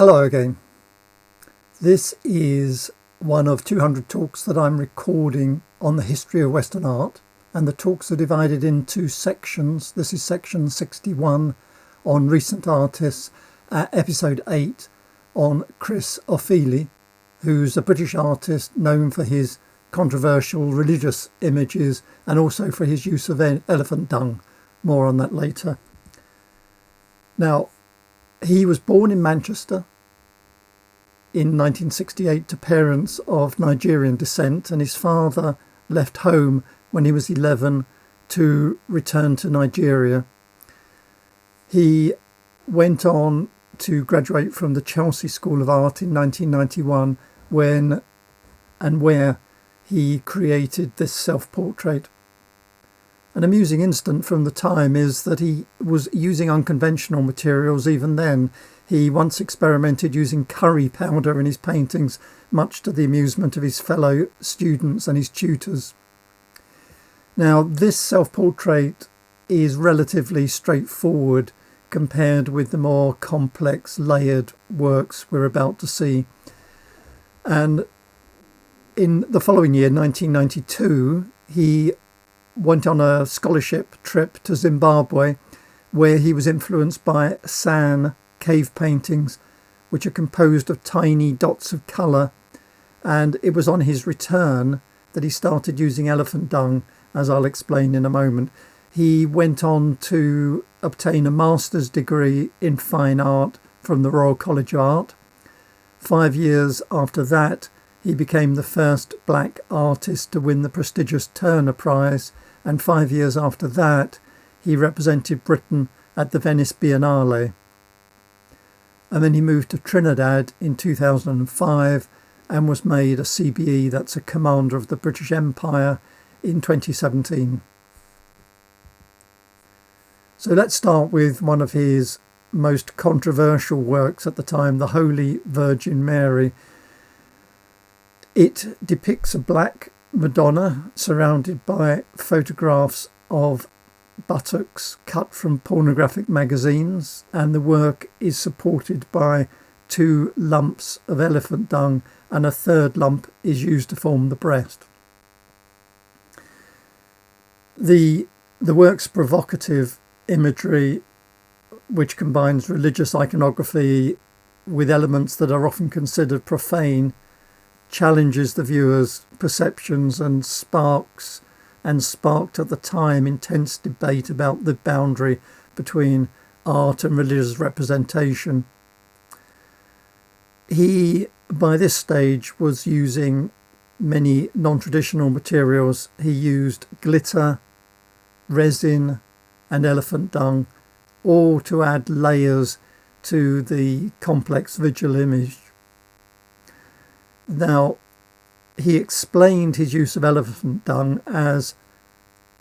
Hello again. This is one of 200 talks that I'm recording on the history of Western art, and the talks are divided into sections. This is section 61 on recent artists, episode 8 on Chris Ofili, who's a British artist known for his controversial religious images and also for his use of elephant dung. More on that later. Now, he was born in Manchester in 1968 to parents of Nigerian descent, and his father left home when he was 11 to return to Nigeria. He went on to graduate from the Chelsea School of Art in 1991 where he created this self-portrait. An amusing incident from the time is that he was using unconventional materials even then. He once experimented using curry powder in his paintings, much to the amusement of his fellow students and his tutors. Now, this self-portrait is relatively straightforward compared with the more complex, layered works we're about to see. And in the following year, 1992, he went on a scholarship trip to Zimbabwe, where he was influenced by San cave paintings, which are composed of tiny dots of colour, and it was on his return that he started using elephant dung, as I'll explain in a moment. He went on to obtain a master's degree in fine art from the Royal College of Art. 5 years after that, he became the first black artist to win the prestigious Turner Prize, and 5 years after that, he represented Britain at the Venice Biennale. And then he moved to Trinidad in 2005 and was made a CBE, that's a Commander of the British Empire, in 2017. So let's start with one of his most controversial works at the time, the Holy Virgin Mary. It depicts a black Madonna surrounded by photographs of buttocks cut from pornographic magazines, and the work is supported by 2 lumps of elephant dung, and a third lump is used to form the breast. The work's provocative imagery, which combines religious iconography with elements that are often considered profane, challenges the viewer's perceptions and sparked at the time intense debate about the boundary between art and religious representation. He, by this stage, was using many non-traditional materials. He used glitter, resin and elephant dung, all to add layers to the complex visual image. Now, he explained his use of elephant dung as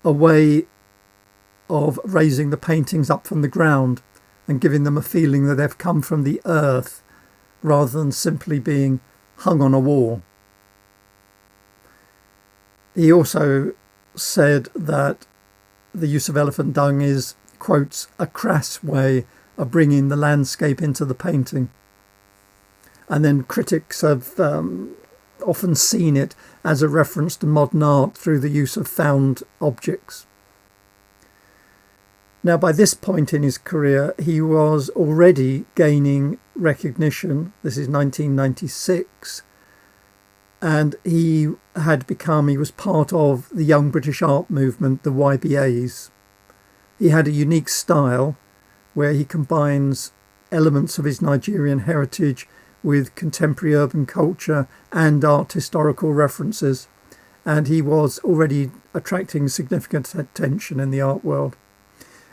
a way of raising the paintings up from the ground and giving them a feeling that they've come from the earth rather than simply being hung on a wall. He also said that the use of elephant dung is, quotes, a crass way of bringing the landscape into the painting. And then critics have often seen it as a reference to modern art through the use of found objects. Now, by this point in his career, he was already gaining recognition. This is 1996. And he was part of the Young British Art movement, the YBAs. He had a unique style where he combines elements of his Nigerian heritage with contemporary urban culture and art historical references, and he was already attracting significant attention in the art world.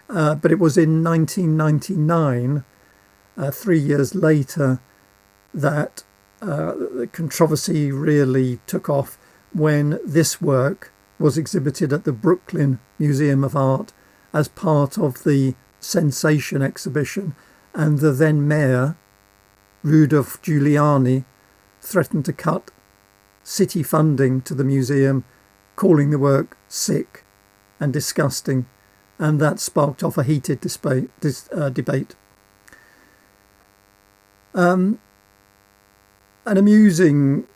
But it was in 1999, 3 years later, that the controversy really took off when this work was exhibited at the Brooklyn Museum of Art as part of the Sensation exhibition, and the then mayor, Rudolph Giuliani, threatened to cut city funding to the museum, calling the work sick and disgusting, and that sparked off a heated debate. An amusing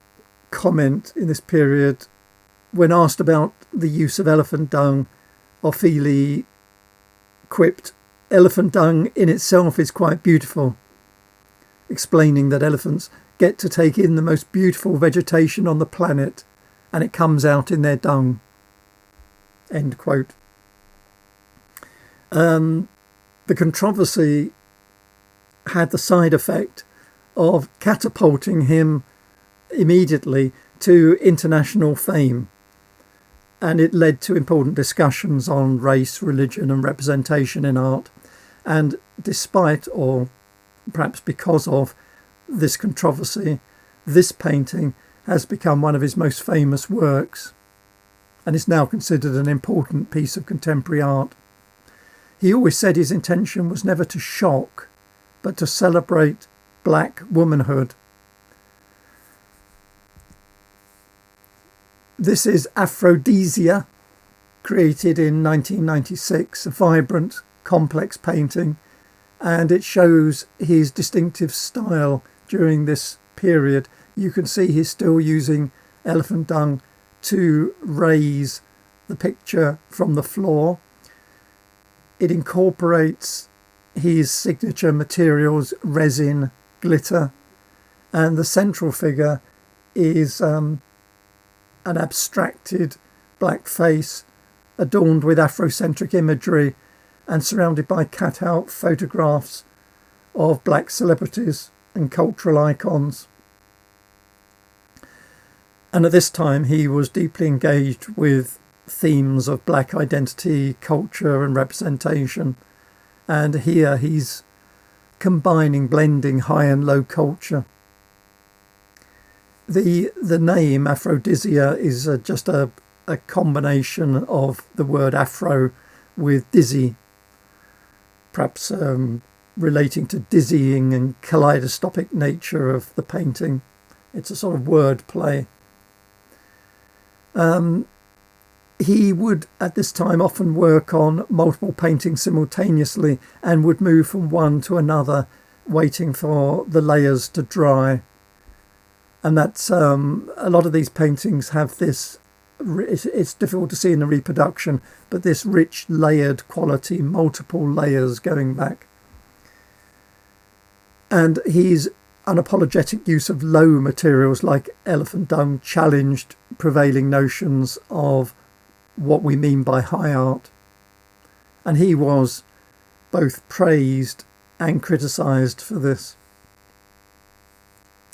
comment in this period, when asked about the use of elephant dung, Ofili quipped, "Elephant dung in itself is quite beautiful," explaining that elephants get to take in the most beautiful vegetation on the planet and it comes out in their dung. End quote. The controversy had the side effect of catapulting him immediately to international fame, and it led to important discussions on race, religion and representation in art. And despite, or perhaps because of, this controversy, this painting has become one of his most famous works and is now considered an important piece of contemporary art. He always said his intention was never to shock, but to celebrate black womanhood. This is Aphrodisia, created in 1996, a vibrant, complex painting, and it shows his distinctive style during this period. You can see he's still using elephant dung to raise the picture from the floor. It incorporates his signature materials, resin, glitter, and the central figure is an abstracted black face adorned with Afrocentric imagery and surrounded by cut-out photographs of black celebrities and cultural icons. And at this time he was deeply engaged with themes of black identity, culture and representation. And here he's blending high and low culture. The name Aphrodisia is just a combination of the word Afro with dizzy, perhaps relating to dizzying and kaleidoscopic nature of the painting. It's a sort of word play. He would at this time often work on multiple paintings simultaneously and would move from one to another, waiting for the layers to dry. And that's a lot of these paintings have this, it's difficult to see in the reproduction, but this rich layered quality, multiple layers going back. And his unapologetic use of low materials like elephant dung challenged prevailing notions of what we mean by high art. And he was both praised and criticised for this.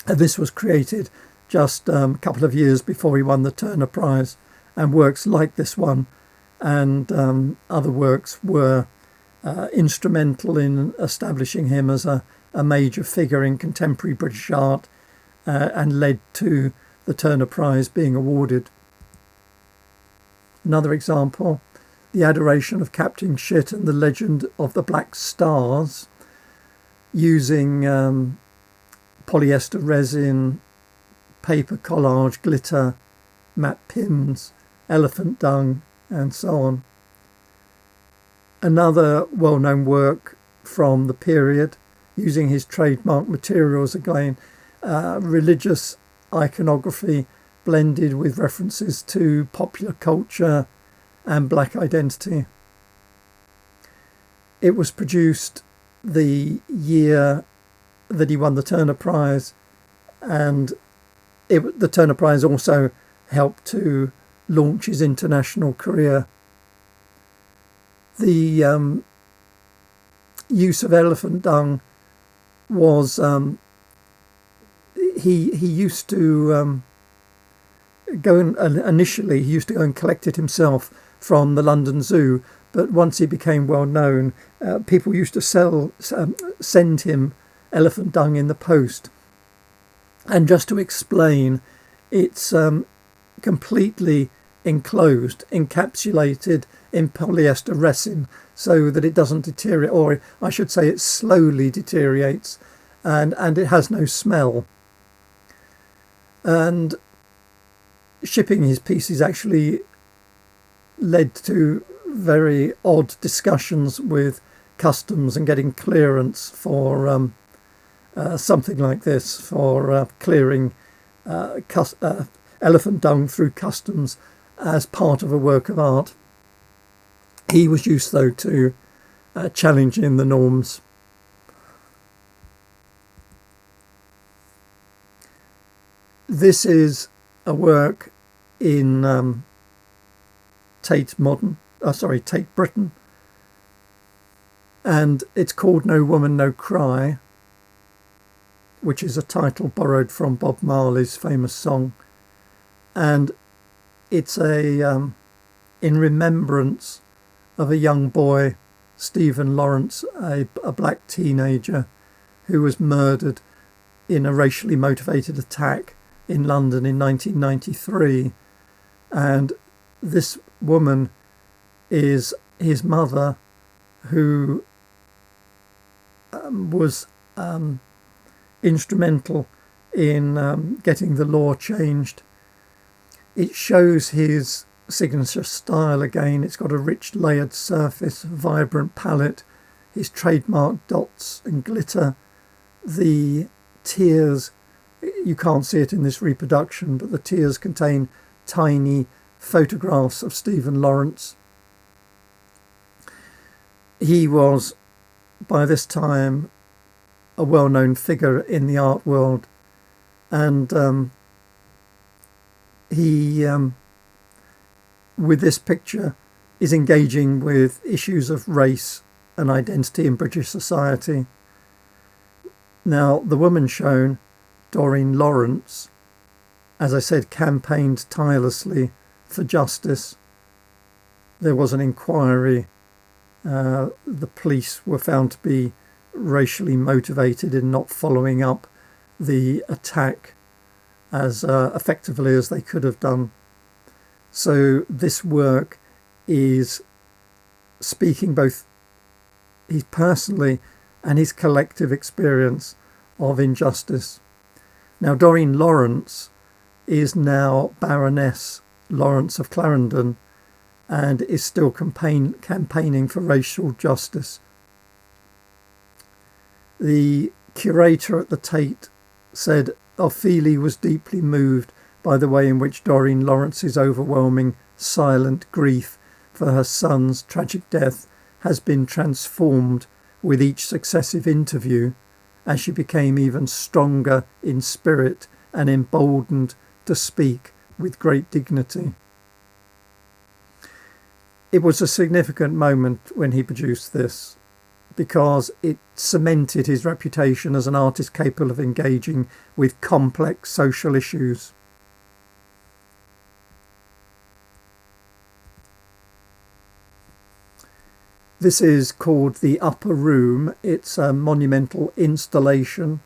And this was created just a couple of years before he won the Turner Prize, and works like this one and other works were instrumental in establishing him as a major figure in contemporary British art and led to the Turner Prize being awarded. Another example, The Adoration of Captain Shit and the Legend of the Black Stars, using polyester resin, paper collage, glitter, matte pins, elephant dung, and so on. Another well-known work from the period, using his trademark materials again, religious iconography blended with references to popular culture and black identity. It was produced the year that he won the Turner Prize, and the Turner Prize also helped to launch his international career. The use of elephant dung was he used to go initially he used to go and collect it himself from the London Zoo, but once he became well known, people used to send him elephant dung in the post. And just to explain, it's completely enclosed, encapsulated in polyester resin so that it doesn't deteriorate, or I should say it slowly deteriorates, and it has no smell. And shipping his pieces actually led to very odd discussions with customs and getting clearance for something like this for clearing elephant dung through customs as part of a work of art. He was used, though, to challenging the norms. This is a work in Tate Britain, and it's called No Woman, No Cry, which is a title borrowed from Bob Marley's famous song, and it's in remembrance of a young boy, Stephen Lawrence, a black teenager who was murdered in a racially motivated attack in London in 1993. And this woman is his mother, who was instrumental in getting the law changed. It shows his signature style again. It's got a rich layered surface, vibrant palette, his trademark dots and glitter, the tears. You can't see it in this reproduction, but the tears contain tiny photographs of Stephen Lawrence. He was, by this time, a well-known figure in the art world, and he, with this picture, is engaging with issues of race and identity in British society. Now, the woman shown, Doreen Lawrence, as I said, campaigned tirelessly for justice. There was an inquiry. The police were found to be racially motivated in not following up the attack as effectively as they could have done. So this work is speaking both his personally and his collective experience of injustice. Now, Doreen Lawrence is now Baroness Lawrence of Clarendon and is still campaigning for racial justice. The curator at the Tate said Ofili was deeply moved by the way in which Doreen Lawrence's overwhelming silent grief for her son's tragic death has been transformed with each successive interview, as she became even stronger in spirit and emboldened to speak with great dignity. It was a significant moment when he produced this, because it cemented his reputation as an artist capable of engaging with complex social issues. This is called The Upper Room. It's a monumental installation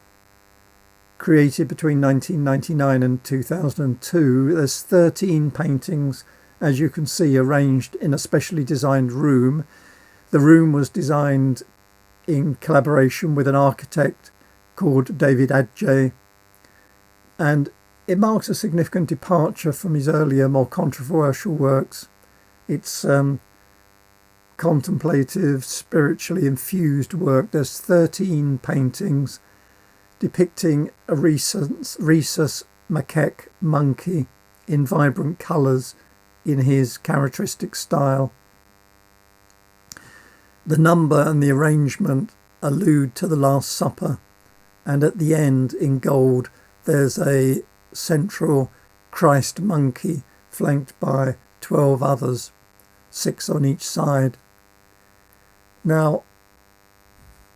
created between 1999 and 2002. There's 13 paintings, as you can see, arranged in a specially designed room. The room was designed in collaboration with an architect called David Adjaye, and it marks a significant departure from his earlier, more controversial works. It's contemplative, spiritually infused work. There's 13 paintings depicting a rhesus macaque monkey in vibrant colours in his characteristic style. The number and the arrangement allude to the Last Supper, and at the end, in gold, there's a central Christ monkey flanked by 12 others, 6 on each side. Now,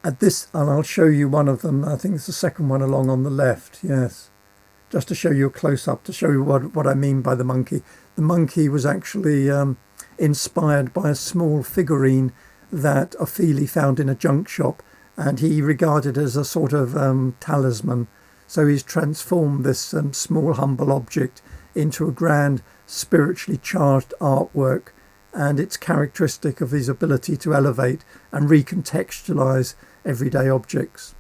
at this, and I'll show you one of them, I think it's the second one along on the left, yes, just to show you a close-up, to show you what I mean by the monkey. The monkey was actually inspired by a small figurine that Ofili found in a junk shop, and he regarded as a sort of talisman. So he's transformed this small, humble object into a grand, spiritually charged artwork, and it's characteristic of his ability to elevate and recontextualise everyday objects.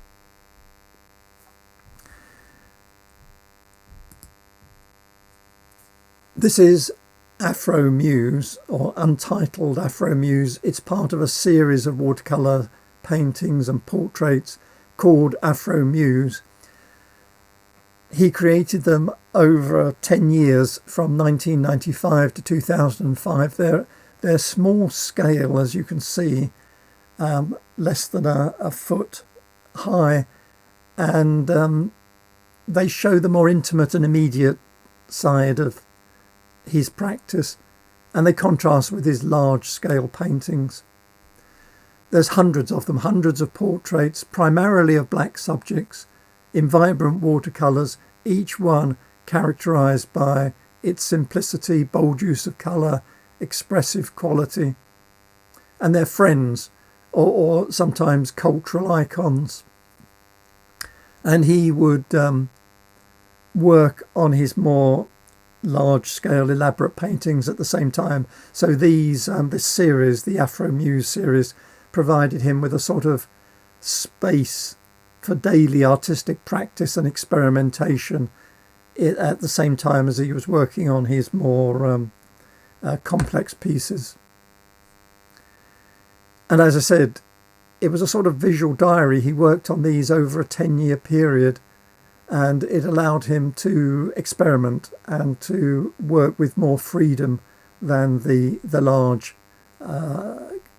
This is Afromuse, or Untitled Afromuse. It's part of a series of watercolour paintings and portraits called Afromuse. He created them over 10 years from 1995 to 2005. They're small scale, as you can see, less than a foot high, and they show the more intimate and immediate side of his practice, and they contrast with his large-scale paintings. There's hundreds of them, hundreds of portraits, primarily of black subjects, in vibrant watercolours, each one characterised by its simplicity, bold use of colour, expressive quality. And they're friends, or sometimes cultural icons. And he would work on his more large-scale, elaborate paintings at the same time. So this series, the Afromuse series, provided him with a sort of space for daily artistic practice and experimentation at the same time as he was working on his more complex pieces. And as I said, it was a sort of visual diary. He worked on these over a 10-year period, and it allowed him to experiment and to work with more freedom than the large,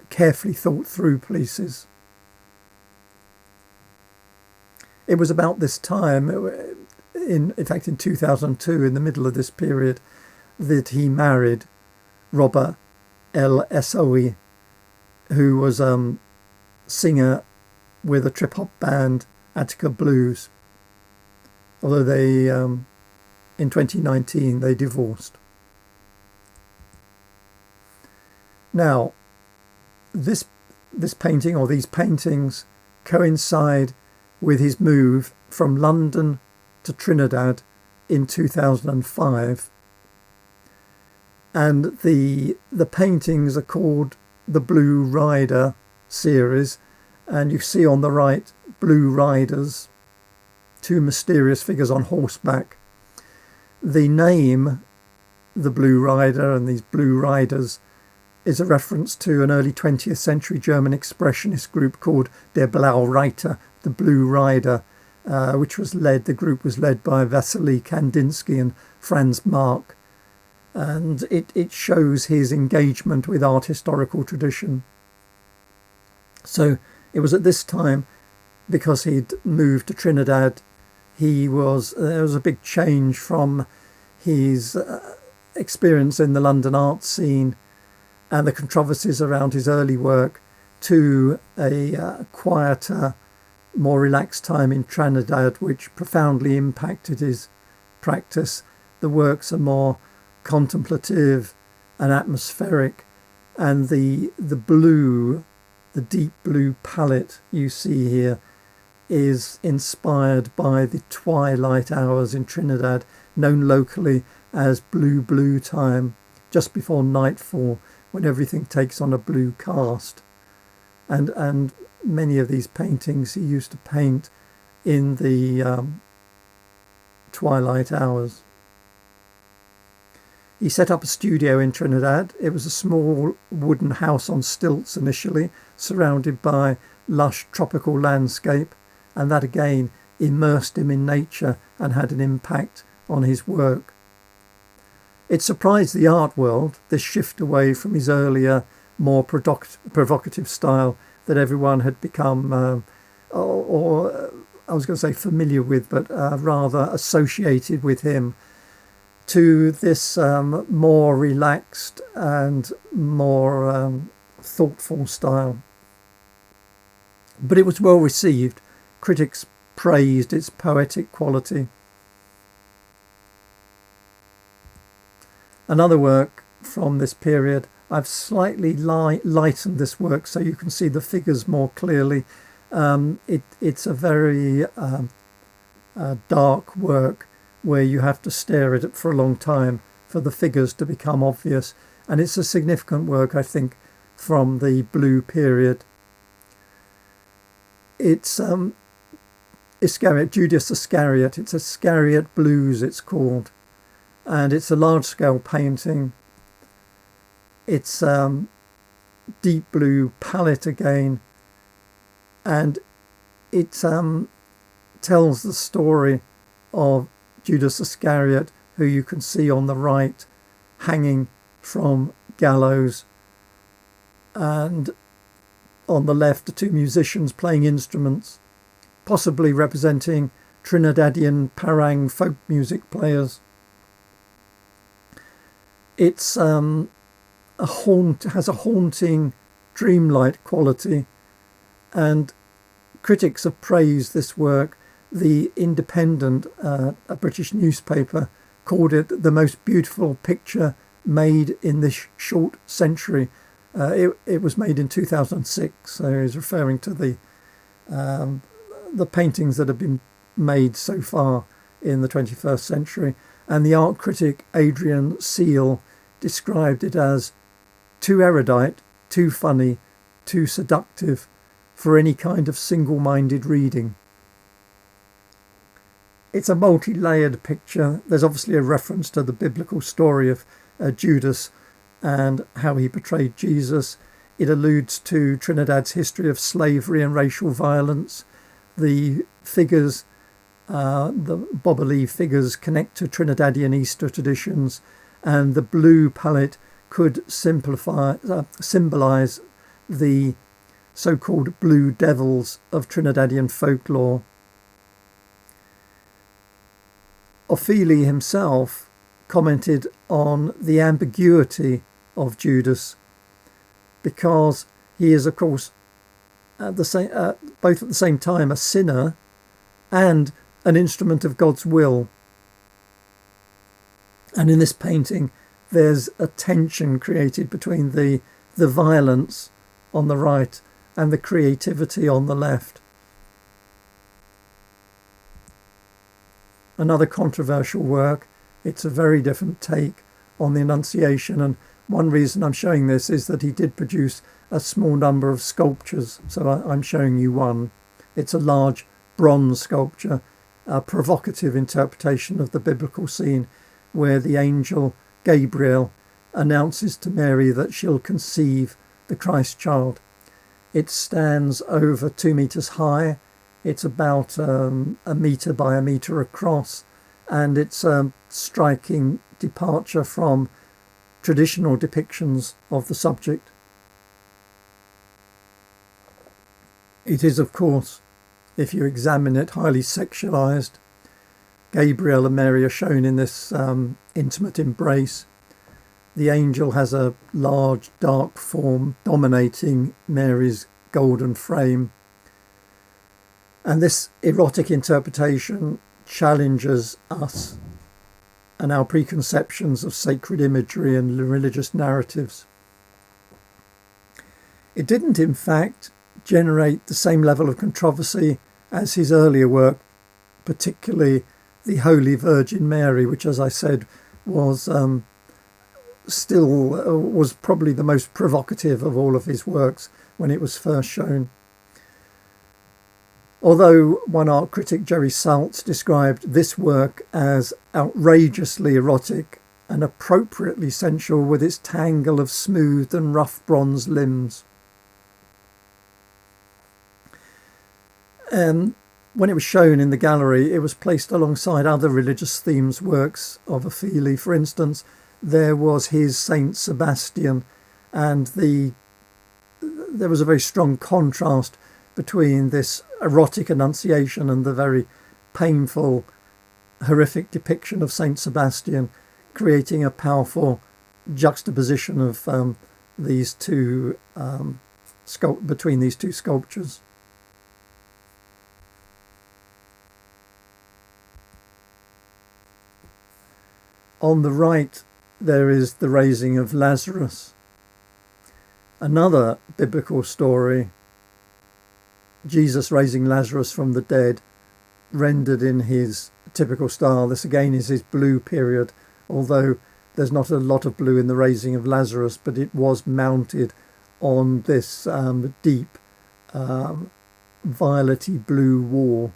carefully thought through pieces. It was about this time, in fact in 2002, in the middle of this period, that he married Robert El Essaoui, who was singer with a trip-hop band, Attica Blues, although they in 2019 they divorced. Now, this painting, or these paintings, coincide with his move from London to Trinidad in 2005, and the paintings are called the Blue Rider series, and you see on the right blue riders, two mysterious figures on horseback. The name, the Blue Rider and these blue riders, is a reference to an early 20th century German expressionist group called Der Blaue Reiter, the Blue Rider, the group was led by Vasily Kandinsky and Franz Marc, and it shows his engagement with art historical tradition. So it was at this time, because he'd moved to Trinidad, there was a big change from his experience in the London art scene and the controversies around his early work to a quieter, more relaxed time in Trinidad, which profoundly impacted his practice. The works are more contemplative and atmospheric, and the blue, the deep blue palette you see here is inspired by the twilight hours in Trinidad, known locally as blue time, just before nightfall, when everything takes on a blue cast. And many of these paintings he used to paint in the twilight hours. He set up a studio in Trinidad. It was a small wooden house on stilts initially, surrounded by lush tropical landscape, and that again immersed him in nature and had an impact on his work. It surprised the art world, this shift away from his earlier, more provocative style that everyone had become, I was going to say familiar with, but rather associated with him, to this more relaxed and more thoughtful style. But it was well received. Critics praised its poetic quality. Another work from this period, I've slightly lightened this work so you can see the figures more clearly. It's a very dark work where you have to stare at it for a long time for the figures to become obvious. And it's a significant work, I think, from the blue period. It's Iscariot, Judas Iscariot. It's Iscariot Blues, it's called. And it's a large-scale painting. It's deep blue palette again. And it tells the story of Judas Iscariot, who you can see on the right hanging from gallows, and on the left are two musicians playing instruments, possibly representing Trinidadian parang folk music players. It's has a haunting, dreamlike quality, and critics have praised this work. The Independent, a British newspaper, called it the most beautiful picture made in this short century. It was made in 2006, so he's referring to the paintings that have been made so far in the 21st century. And the art critic Adrian Seal described it as too erudite, too funny, too seductive for any kind of single-minded reading. It's a multi-layered picture. There's obviously a reference to the biblical story of Judas and how he betrayed Jesus. It alludes to Trinidad's history of slavery and racial violence. The figures, the bas-relief figures, connect to Trinidadian Easter traditions, and the blue palette could symbolise the so-called blue devils of Trinidadian folklore. Ofili himself commented on the ambiguity of Judas, because he is, of course, both at the same time a sinner and an instrument of God's will. And in this painting, there's a tension created between the violence on the right and the creativity on the left. Another controversial work. It's a very different take on the Annunciation, and one reason I'm showing this is that he did produce a small number of sculptures, so I'm showing you one. It's a large bronze sculpture, a provocative interpretation of the biblical scene where the angel Gabriel announces to Mary that she'll conceive the Christ child. It stands over 2 meters high. It's about a metre by a metre across, and it's a striking departure from traditional depictions of the subject. It is, of course, if you examine it, highly sexualised. Gabriel and Mary are shown in this intimate embrace. The angel has a large dark form dominating Mary's golden frame. And this erotic interpretation challenges us and our preconceptions of sacred imagery and religious narratives. It didn't, in fact, generate the same level of controversy as his earlier work, particularly the Holy Virgin Mary, which, as I said, was probably the most provocative of all of his works when it was first shown. Although one art critic, Jerry Saltz, described this work as outrageously erotic and appropriately sensual with its tangle of smooth and rough bronze limbs. When it was shown in the gallery, it was placed alongside other religious themes works of Ofili. For instance, there was his Saint Sebastian, and there was a very strong contrast between this erotic Annunciation and the very painful, horrific depiction of Saint Sebastian, creating a powerful juxtaposition of these two between these two sculptures. On the right, there is the raising of Lazarus, another biblical story. Jesus raising Lazarus from the dead, rendered in his typical style. This again is his blue period, although there's not a lot of blue in the raising of Lazarus, but it was mounted on this deep violety blue wall.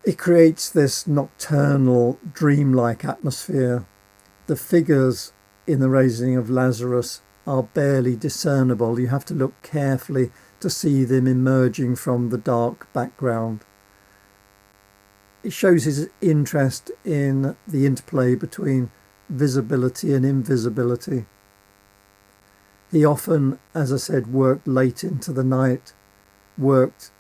It creates this nocturnal, dreamlike atmosphere. The figures in the raising of Lazarus are barely discernible. You have to look carefully to see them emerging from the dark background. It shows his interest in the interplay between visibility and invisibility. He often, as I said, worked late into the night, worked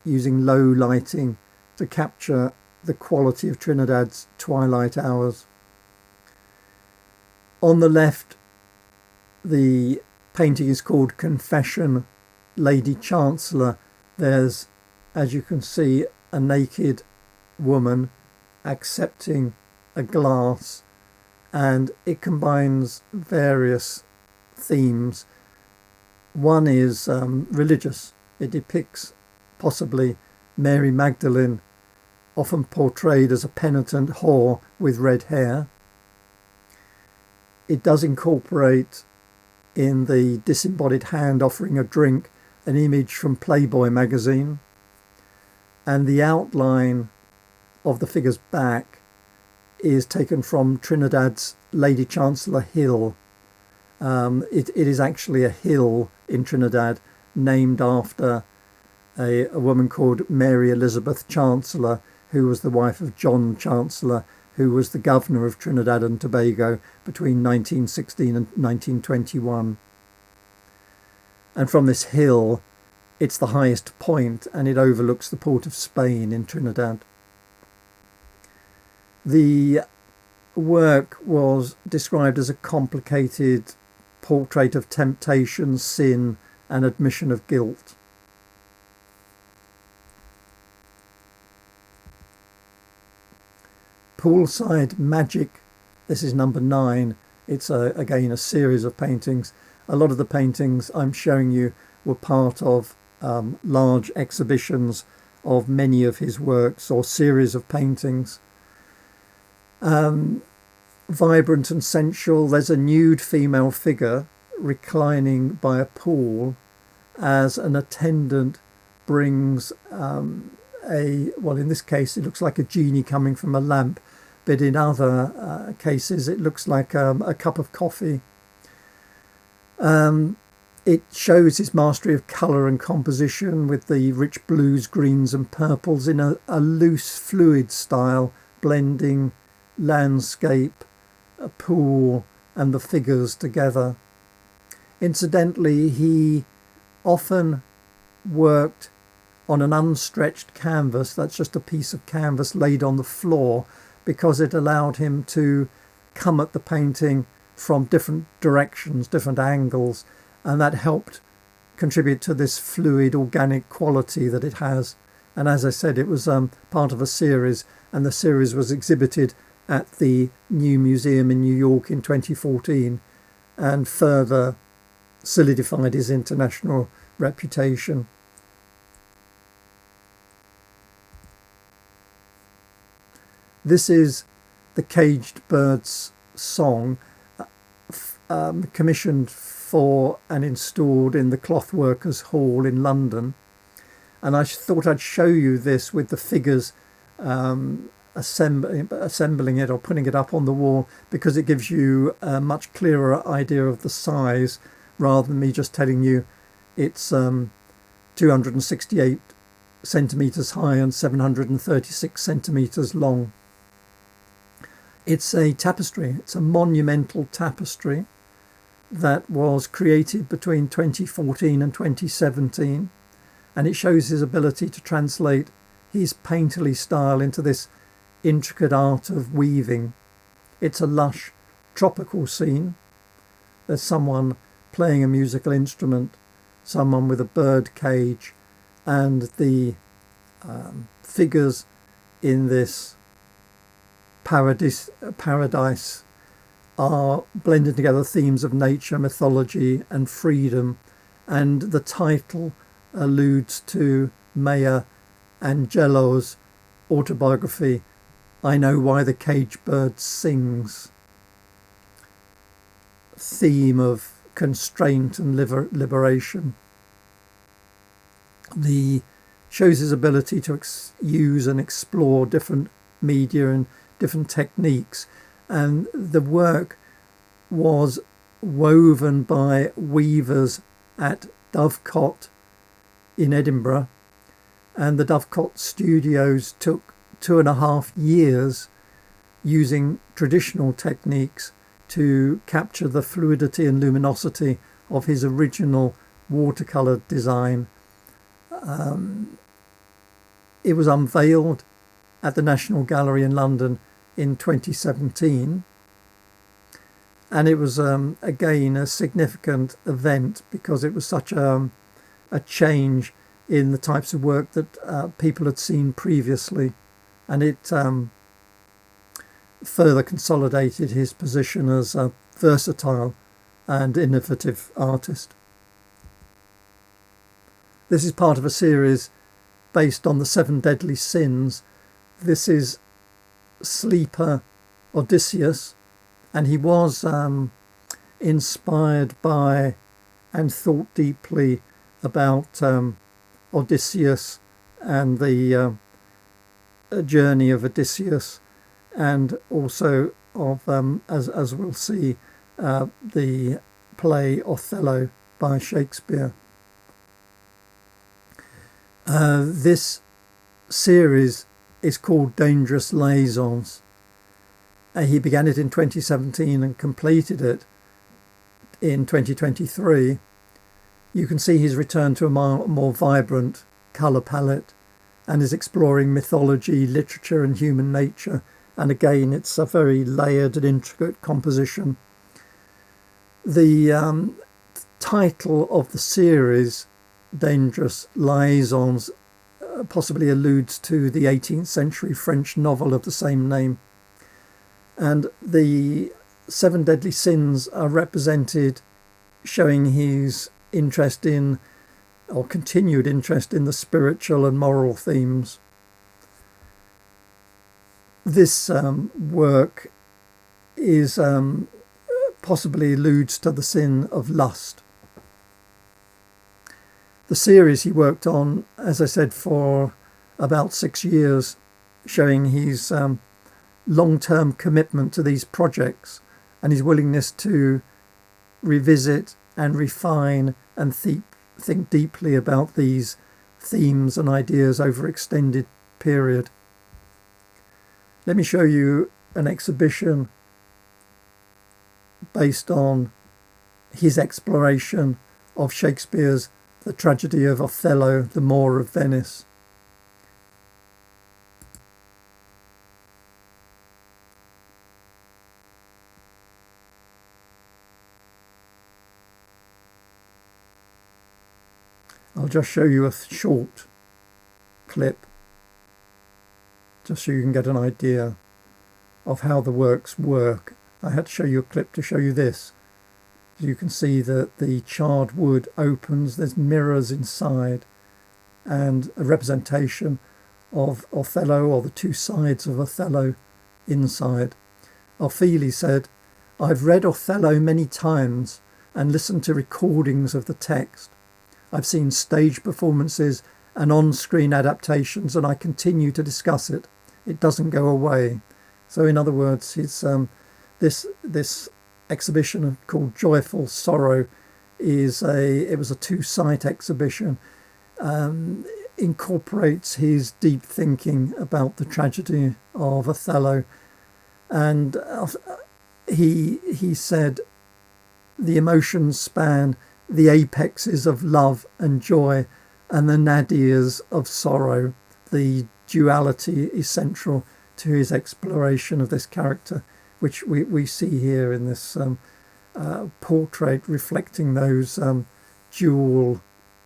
using low lighting to capture the quality of Trinidad's twilight hours. On the left, the painting is called Confession, Lady Chancellor. There's, as you can see, a naked woman accepting a glass, and it combines various themes. One is religious. It depicts possibly Mary Magdalene, often portrayed as a penitent whore with red hair. It does incorporate in the disembodied hand offering a drink an image from Playboy magazine, and the outline of the figure's back is taken from Trinidad's Lady Chancellor Hill. It is actually a hill in Trinidad named after a woman called Mary Elizabeth Chancellor, who was the wife of John Chancellor, who was the governor of Trinidad and Tobago between 1916 and 1921. And from this hill, it's the highest point, and it overlooks the port of Spain in Trinidad. The work was described as a complicated portrait of temptation, sin, and admission of guilt. Poolside Magic, this is number 9. It's again a series of paintings. A lot of the paintings I'm showing you were part of large exhibitions of many of his works, or series of paintings. Vibrant and sensual. There's a nude female figure reclining by a pool as an attendant brings well, in this case it looks like a genie coming from a lamp, but in other cases it looks like a cup of coffee. It shows his mastery of colour and composition with the rich blues, greens and purples in a loose fluid style, blending landscape, a pool and the figures together. Incidentally, he often worked on an unstretched canvas. That's just a piece of canvas laid on the floor, because it allowed him to come at the painting from different directions, different angles, and that helped contribute to this fluid, organic quality that it has. And as I said, it was part of a series, and the series was exhibited at the New Museum in New York in 2014, and further solidified his international reputation. This is the Caged Bird's Song, commissioned for and installed in the Clothworkers Hall in London. And I thought I'd show you this with the figures assembling it or putting it up on the wall, because it gives you a much clearer idea of the size, rather than me just telling you it's 268 centimetres high and 736 centimetres long. It's a tapestry. It's a monumental tapestry that was created between 2014 and 2017, and it shows his ability to translate his painterly style into this intricate art of weaving. It's a lush tropical scene. There's someone playing a musical instrument, someone with a bird cage, and the figures in this paradise are blending together themes of nature, mythology and freedom, and the title alludes to Maya Angelou's autobiography, I Know Why the Caged Bird Sings. Theme of constraint and liberation. Shows his ability to use and explore different media and different techniques, and the work was woven by weavers at Dovecot in Edinburgh, and the Dovecot Studios took 2.5 years using traditional techniques to capture the fluidity and luminosity of his original watercolour design. It was unveiled at the National Gallery in London in 2017, and it was again a significant event because it was such a change in the types of work that people had seen previously, and it further consolidated his position as a versatile and innovative artist. This is part of a series based on the 7 deadly sins. This is sleeper Odysseus, and he was inspired by and thought deeply about Odysseus and the journey of Odysseus, and also of, as we'll see, the play Othello by Shakespeare. This series is called Dangerous Liaisons. He began it in 2017 and completed it in 2023. You can see he's returned to a more vibrant colour palette and is exploring mythology, literature and human nature. And again, it's a very layered and intricate composition. The title of the series, Dangerous Liaisons, possibly alludes to the 18th century French novel of the same name. And the 7 deadly sins are represented showing his interest in, or continued interest in, the spiritual and moral themes. This work is possibly alludes to the sin of lust. The series he worked on, as I said, for about 6 years, showing his long-term commitment to these projects and his willingness to revisit and refine and think deeply about these themes and ideas over an extended period. Let me show you an exhibition based on his exploration of Shakespeare's The Tragedy of Othello, the Moor of Venice. I'll just show you a short clip just so you can get an idea of how the works work. I had to show you a clip to show you this. You can see that the charred wood opens, there's mirrors inside, and a representation of Othello, or the two sides of Othello, inside. Ofili said, "I've read Othello many times and listened to recordings of the text. I've seen stage performances and on-screen adaptations, and I continue to discuss it. It doesn't go away." So in other words, it's this exhibition called Joyful Sorrow was a 2-site exhibition, incorporates his deep thinking about the tragedy of Othello, and he said the emotions span the apexes of love and joy and the nadirs of sorrow. The duality is central to his exploration of this character, which we see here in this portrait, reflecting those dual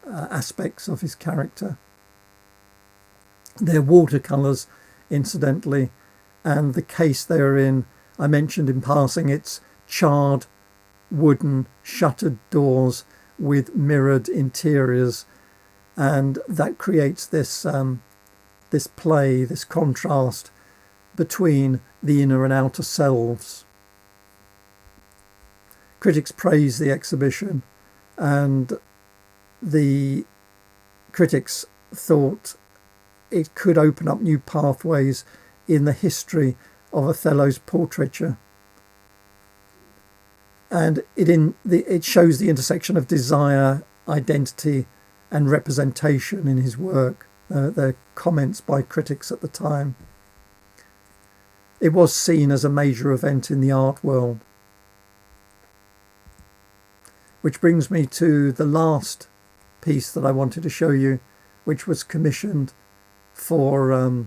aspects of his character. They're watercolours, incidentally, and the case they're in, I mentioned in passing, it's charred wooden shuttered doors with mirrored interiors, and that creates this play, this contrast between the inner and outer selves. Critics praised the exhibition, and the critics thought it could open up new pathways in the history of Othello's portraiture. And it shows the intersection of desire, identity and representation in his work. The comments by critics at the time. It was seen as a major event in the art world. Which brings me to the last piece that I wanted to show you, which was commissioned for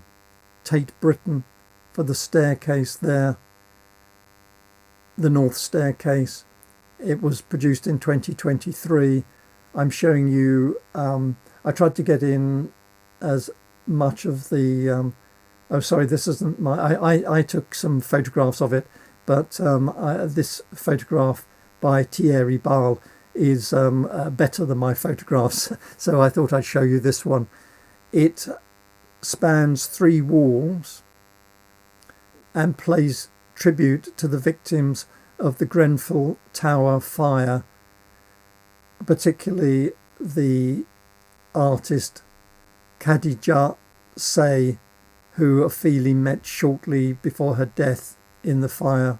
Tate Britain, for the staircase there, the North Staircase. It was produced in 2023. I'm showing you, I tried to get in as much of the, oh sorry, this isn't my, I took some photographs of it, but this photograph by Thierry Bale is better than my photographs, so I thought I'd show you this one. It spans 3 walls and pays tribute to the victims of the Grenfell Tower fire, particularly the artist Khadija Say, who Ofili met shortly before her death in the fire.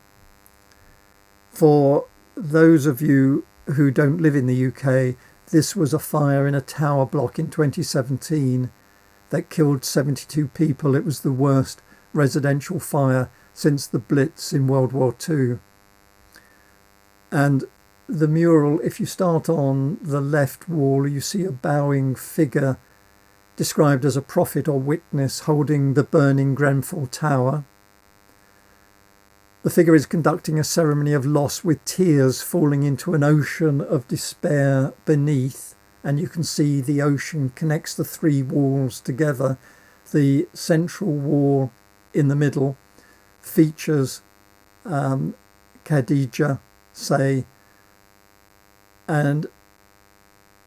For those of you who don't live in the UK, this was a fire in a tower block in 2017 that killed 72 people. It was the worst residential fire since the Blitz in World War II. And the mural, if you start on the left wall, you see a bowing figure described as a prophet or witness holding the burning Grenfell Tower. The figure is conducting a ceremony of loss with tears falling into an ocean of despair beneath, and you can see the ocean connects the 3 walls together. The central wall in the middle features Khadija Say and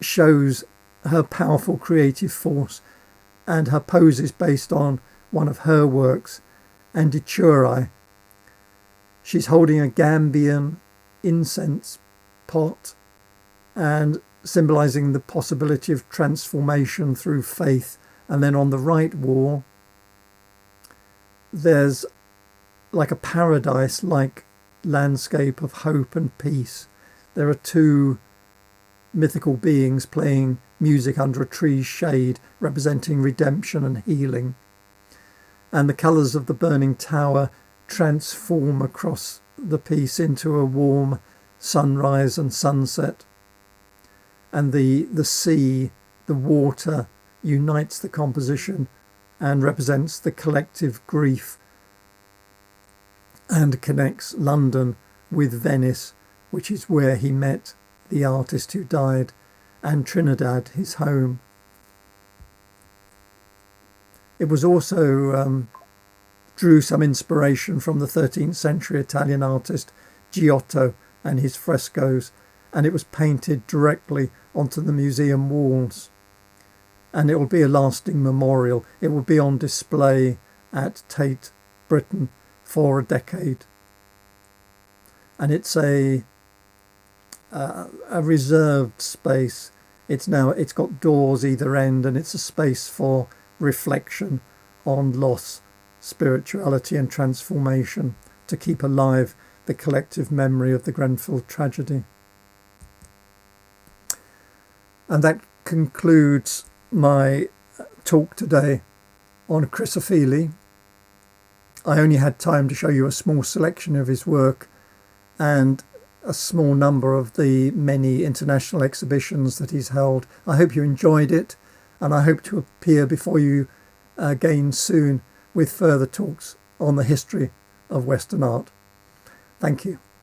shows her powerful creative force, and her pose is based on one of her works, Andituri. She's holding a Gambian incense pot and symbolising the possibility of transformation through faith. And then on the right wall, there's like a paradise-like landscape of hope and peace. There are 2 mythical beings playing music under a tree's shade, representing redemption and healing. And the colours of the burning tower transform across the piece into a warm sunrise and sunset. And the sea, the water, unites the composition and represents the collective grief and connects London with Venice, which is where he met the artist who died, and Trinidad, his home. It was also drew some inspiration from the 13th century Italian artist Giotto and his frescoes, and it was painted directly onto the museum walls. And it will be a lasting memorial. It will be on display at Tate Britain for a decade. And it's a reserved space. It's got doors either end, and it's a space for reflection on loss, spirituality and transformation, to keep alive the collective memory of the Grenfell tragedy. And that concludes my talk today on Chris Ofili. I only had time to show you a small selection of his work and a small number of the many international exhibitions that he's held. I hope you enjoyed it, and I hope to appear before you again soon with further talks on the history of Western art. Thank you.